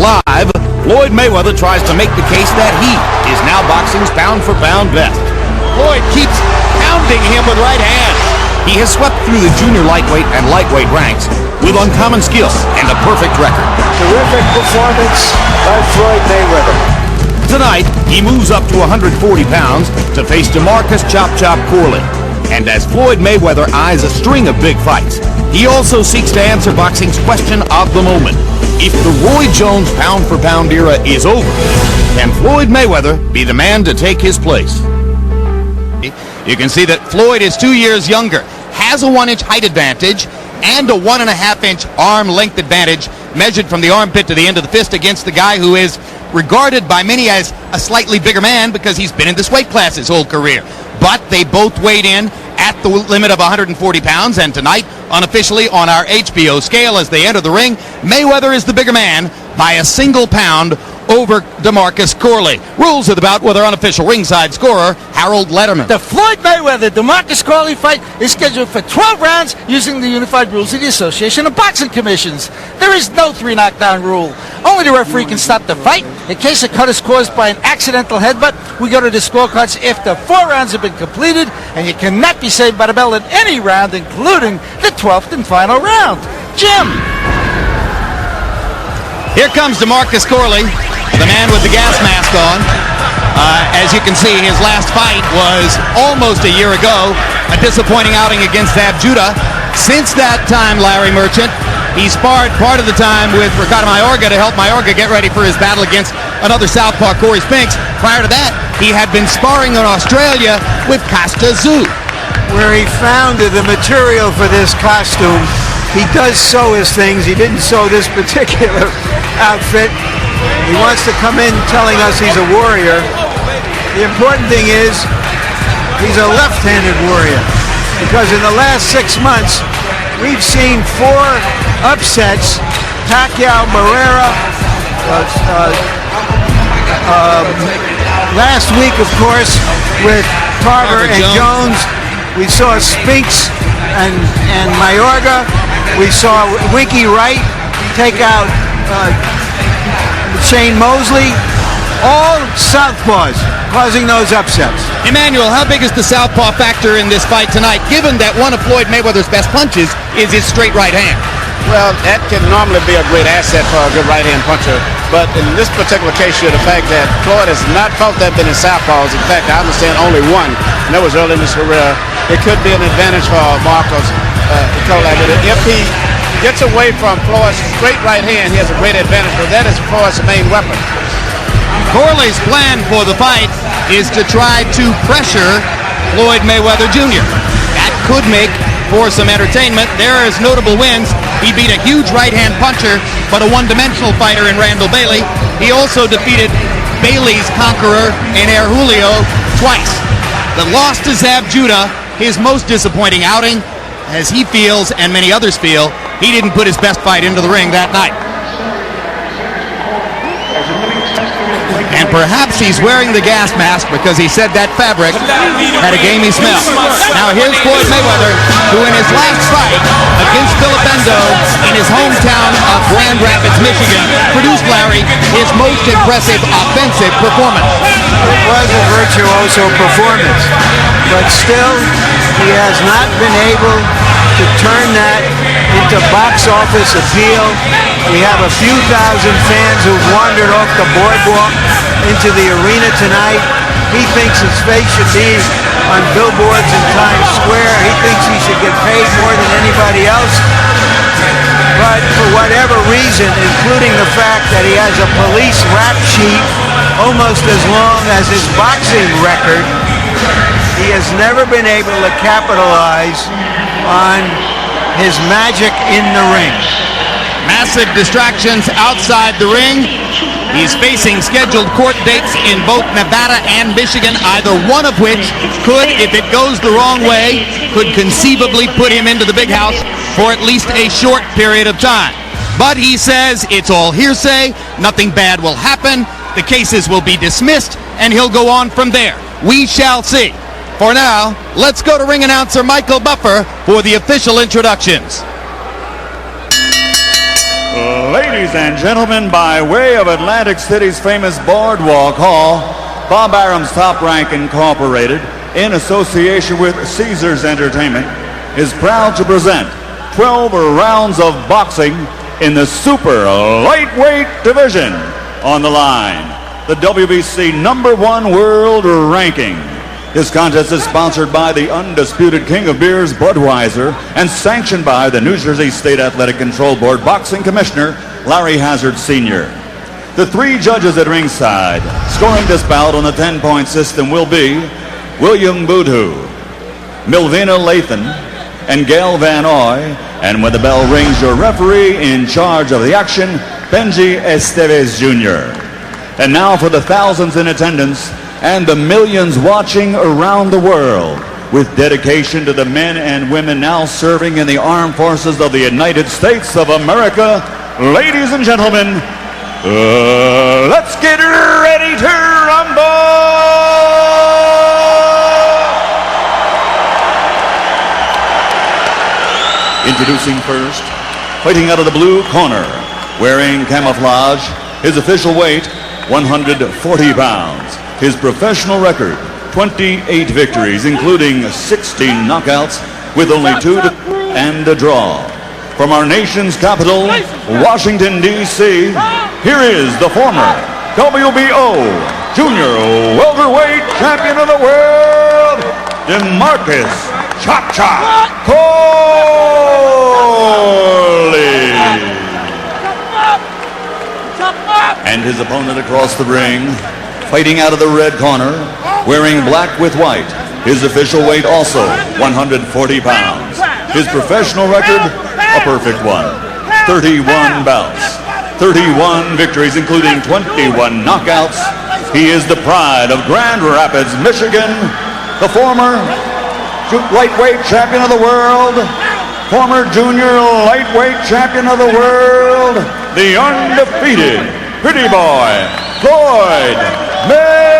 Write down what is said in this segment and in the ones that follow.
Live, Floyd Mayweather tries to make the case that he is now boxing's pound-for-pound best. Floyd keeps pounding him with right hands. He has swept through the junior lightweight and lightweight ranks with uncommon skill and a perfect record. Terrific performance by Floyd Mayweather. Tonight, he moves up to 140 pounds to face DeMarcus "Chop Chop" Corley. And as Floyd Mayweather eyes a string of big fights, he also seeks to answer boxing's question of the moment. If the Roy Jones pound-for-pound era is over, can Floyd Mayweather be the man to take his place? You can see that Floyd is 2 years younger, has a 1-inch height advantage, and a 1.5-inch arm length advantage measured from the armpit to the end of the fist against the guy who is regarded by many as a slightly bigger man because he's been in this weight class his whole career. But they both weighed in at the limit of 140 pounds, and tonight, unofficially on our HBO scale as they enter the ring, Mayweather is the bigger man by a single pound over DeMarcus Corley. Rules of the bout with our unofficial ringside scorer, Harold Letterman. The Floyd Mayweather-DeMarcus Corley fight is scheduled for 12 rounds using the unified rules of the Association of Boxing Commissions. There is no 3-knockdown rule. Only the referee can stop the fight. In case a cut is caused by an accidental headbutt, we go to the scorecards after 4 rounds have been completed, and you cannot be saved by the bell in any round, including the 12th and final round. Jim! Here comes DeMarcus Corley, the man with the gas mask on. As you can see, his last fight was almost a year ago, a disappointing outing against Zab Judah. Since that time, Larry Merchant, he sparred part of the time with Ricardo Mayorga to help Mayorga get ready for his battle against another southpaw, Corey Spinks. Prior to that, he had been sparring in Australia with Costa Zoo, where he found the material for this costume. He does sew his things. He didn't sew this particular outfit. He wants to come in telling us he's a warrior. The important thing is he's a left-handed warrior, because in the last 6 months we've seen 4 upsets. Pacquiao, Barrera, last week of course with Tarver and Jones. We saw Spinks and Mayorga. We saw Winky Wright take out Shane Mosley. All southpaws causing those upsets. Emmanuel, how big is the southpaw factor in this fight tonight, given that one of Floyd Mayweather's best punches is his straight right hand? Well, that can normally be a great asset for a good right-hand puncher, but in this particular case here, the fact that Floyd has not fought that many southpaws, in fact, I understand only one, and that was early in his career, it could be an advantage for Marcos Corley. If he gets away from Floyd's straight right hand, he has a great advantage, but that is Floyd's main weapon. Corley's plan for the fight is to try to pressure Floyd Mayweather Jr. That could make for some entertainment. There is notable wins. He beat a huge right-hand puncher, but a one-dimensional fighter in Randall Bailey. He also defeated Bailey's conqueror in Julio twice. The loss to Zab Judah, his most disappointing outing, as he feels and many others feel, he didn't put his best fight into the ring that night. And perhaps he's wearing the gas mask because he said that fabric had a gamey smell. Now here's Floyd Mayweather, who in his last fight against Filipendo in his hometown of Grand Rapids, Michigan, produced, Larry, his most impressive offensive performance. It was a virtuoso performance, but still he has not been able to turn that into box office appeal. We have a few thousand fans who've wandered off the boardwalk into the arena tonight. He thinks his face should be on billboards in Times Square. He thinks he should get paid more than anybody else. But for whatever reason, including the fact that he has a police rap sheet almost as long as his boxing record, he has never been able to capitalize on his magic in the ring. Massive distractions outside the ring. He's facing scheduled court dates in both Nevada and Michigan, either one of which could, if it goes the wrong way, could conceivably put him into the big house for at least a short period of time. But he says it's all hearsay, nothing bad will happen, the cases will be dismissed, and he'll go on from there. We shall see. For now, let's go to ring announcer Michael Buffer for the official introductions. Ladies and gentlemen, by way of Atlantic City's famous Boardwalk Hall, Bob Arum's Top Rank Incorporated, in association with Caesars Entertainment, is proud to present 12 rounds of boxing in the super lightweight division. On the line, the WBC #1 world ranking. This contest is sponsored by the undisputed king of beers, Budweiser, and sanctioned by the New Jersey State Athletic Control Board boxing commissioner, Larry Hazard Sr. The three judges at ringside, scoring this bout on the 10-point system, will be William Boudou, Milvina Lathan, and Gail Van Oy. And when the bell rings, your referee in charge of the action, Benji Estevez Jr. And now for the thousands in attendance and the millions watching around the world, with dedication to the men and women now serving in the armed forces of the United States of America, ladies and gentlemen, let's get ready to rumble! Introducing first, fighting out of the blue corner, wearing camouflage, his official weight, 140 pounds. His professional record, 28 victories, including 16 knockouts, with only 2 and a draw. From our nation's capital, Washington, D.C., here is the former WBO Junior Welterweight Champion of the World, DeMarcus Chop Chop Corley. And his opponent across the ring, fighting out of the red corner, wearing black with white. His official weight also 140 pounds. His professional record, a perfect one. 31 bouts, 31 victories, including 21 knockouts. He is the pride of Grand Rapids, Michigan, the former lightweight champion of the world, former junior lightweight champion of the world, the undefeated pretty boy, Floyd Mayweather.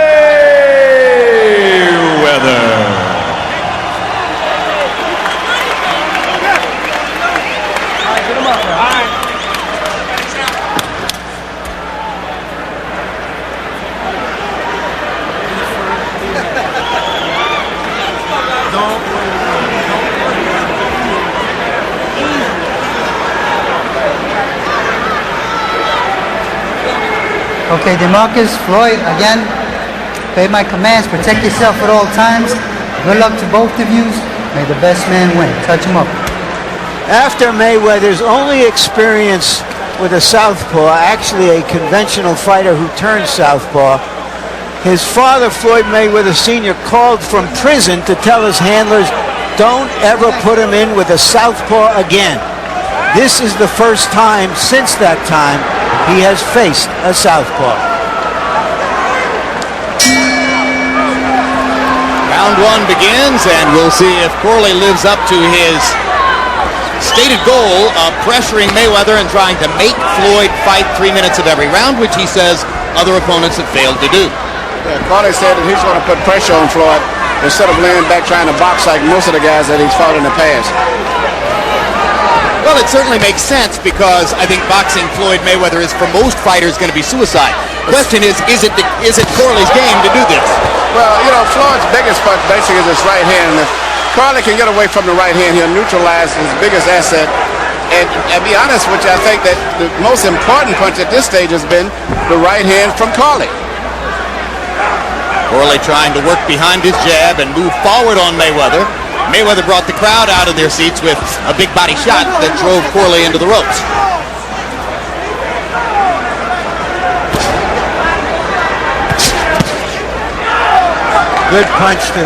Okay, DeMarcus, Floyd, again, obey my commands, protect yourself at all times. Good luck to both of you. May the best man win. Touch him up. After Mayweather's only experience with a southpaw, actually a conventional fighter who turned southpaw, his father, Floyd Mayweather Sr., called from prison to tell his handlers, don't ever put him in with a southpaw again. This is the first time since that time he has faced a southpaw. Round one begins, and we'll see if Corley lives up to his stated goal of pressuring Mayweather and trying to make Floyd fight 3 minutes of every round, which he says other opponents have failed to do. Yeah, Corley said that he's going to put pressure on Floyd instead of laying back trying to box like most of the guys that he's fought in the past. Well, it certainly makes sense because I think boxing Floyd Mayweather is for most fighters going to be suicide. The question is it Corley's game to do this? Well, you know, Floyd's biggest punch basically is his right hand. If Corley can get away from the right hand, he'll neutralize his biggest asset. And to be honest with you, I think that the most important punch at this stage has been the right hand from Corley. Corley trying to work behind his jab and move forward on Mayweather. Mayweather brought the crowd out of their seats with a big body shot that drove Corley into the ropes. Good punch to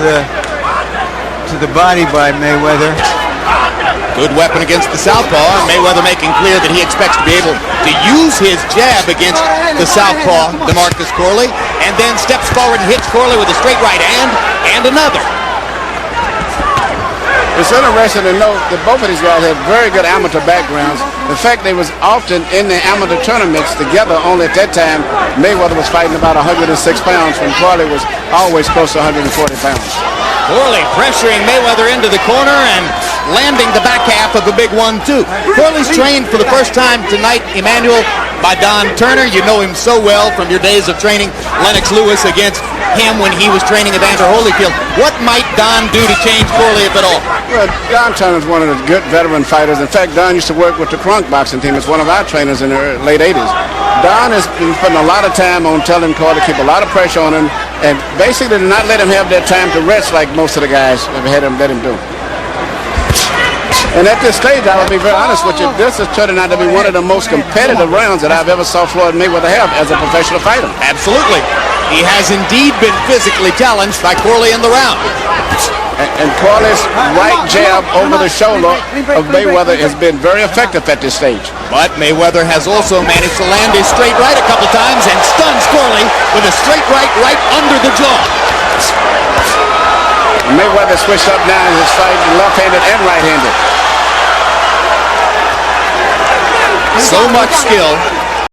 the body by Mayweather. Good weapon against the southpaw, and Mayweather making clear that he expects to be able to use his jab against the southpaw, DeMarcus Corley, and then steps forward and hits Corley with a straight right hand and another. It's interesting to note that both of these guys have very good amateur backgrounds. In fact, they was often in the amateur tournaments together, only at that time Mayweather was fighting about 106 pounds when Corley was always close to 140 pounds. Corley pressuring Mayweather into the corner, and landing the back half of a big 1-2. Corley's trained for the first time tonight, Emmanuel, by Don Turner. You know him so well from your days of training Lennox Lewis against him when he was training at Vander Holyfield. What might Don do to change Corley, if at all? Well, Don Turner's one of the good veteran fighters. In fact, Don used to work with the Crunk boxing team. It's one of our trainers in the late 80s. Don has been putting a lot of time on telling Corley to keep a lot of pressure on him and basically to not let him have that time to rest like most of the guys have had him let him do. And at this stage, I will be very honest with you, this is turning out to be one of the most competitive rounds that I've ever saw Floyd Mayweather have as a professional fighter. Absolutely. He has indeed been physically challenged by Corley in the round. And Corley's right jab over the shoulder of Mayweather has been very effective at this stage. But Mayweather has also managed to land his straight right a couple times and stuns Corley with a straight right under the jaw. Mayweather switched up now in his fight, left-handed and right-handed. So much skill